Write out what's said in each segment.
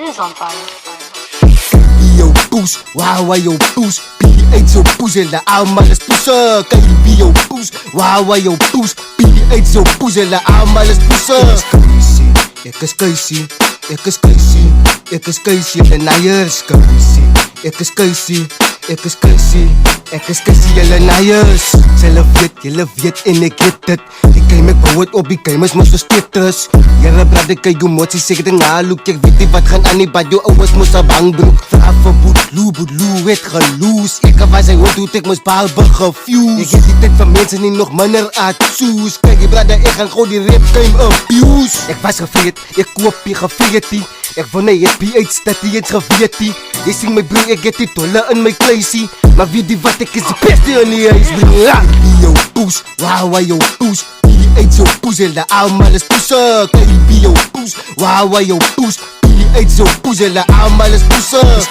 is on fire. Jou poes, wauw jou poes. Pie eet jou poes en de allemaal is poesen. Kan je bij jou poes, wauw jou poes. Pie eet jou poes en de allemaal is poesen. Ik is Casey, ik is Casey, ik is Casey en Nijers Casey. Ik is Casey, ik is Casey, ik is Casey en Nijers. Jullie weet en ik weet het. Ik kan me bouwen op die kamers, maar zo status. Jere brade kan je emoties zeggen de naloek. Ik weet niet wat gaan aan die bad, jou ouwes moest een bangbroek. Vraag van boedloe, het geloes. Ik was hij hoort hoe ik moest behalve gefuse. Ik heb die tijd van mensen die nog minder atsoes. Kijk die brade, ik ga gewoon die rap game abuse. Ik was gefeerd, ik koop je gefeerd die. Ik vond hij het pH dat hij het gefeerd die. Je ziet mijn broer, ik heb die tolle in mijn kleisie. Maar weet die wat, ik is de beste in die huis, broer. Jou poes, wauw jou poes. Pie eet jou poes en de allemaal is poesen. Kan je bij jou poes, wauw jou poes. Pie eet jou poes en de allemaal is poesen.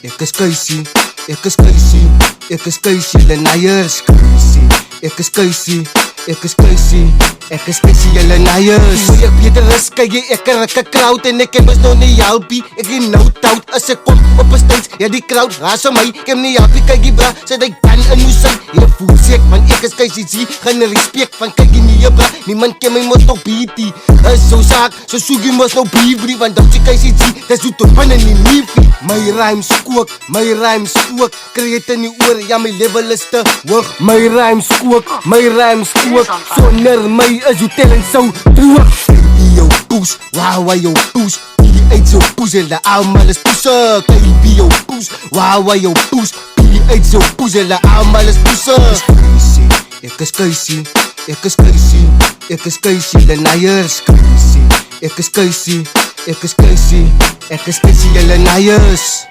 Ik is Casey, ik is Casey, ik is Casey en Nijers Casey. Ik is Casey, ik is Casey, ik is Casey en Nijers. Ik beter is, kijk je, ik raak een crowd en ik heb eens nog niet helpie. Ik ben nou tout als ik kom op een stage. Ja die crowd raas aan mij, ik heb niet helpie. Kijk je bra, zet ik ban in uw zijn. Je voelt sick, man ik is Casey zie. Geen respect van kijk je niet je bra. Niemand ken mij mos toch beatie. Het is zo zaak, zo zoek je mos nou briefbrie. Want dat je Casey zie, dat doet toch binnen niet liefie. My rhymes kook, my rhymes kook. Krijg het in die oor, ja mijn level is te hoog. My rhymes kook, my rhymes kook. Zonder my is uw talent zo terug. Baby jou poes, wauw jou poes. Pie eet jou poes en de allemaal is poesen. Baby jou poes, wauw jou poes. Pie eet jou poes en de allemaal is poesen. Ik is Casey, ik is Casey, ik is Casey en Nijers Casey. Ik is Casey, ik is Casey, ik is Casey en Nijers.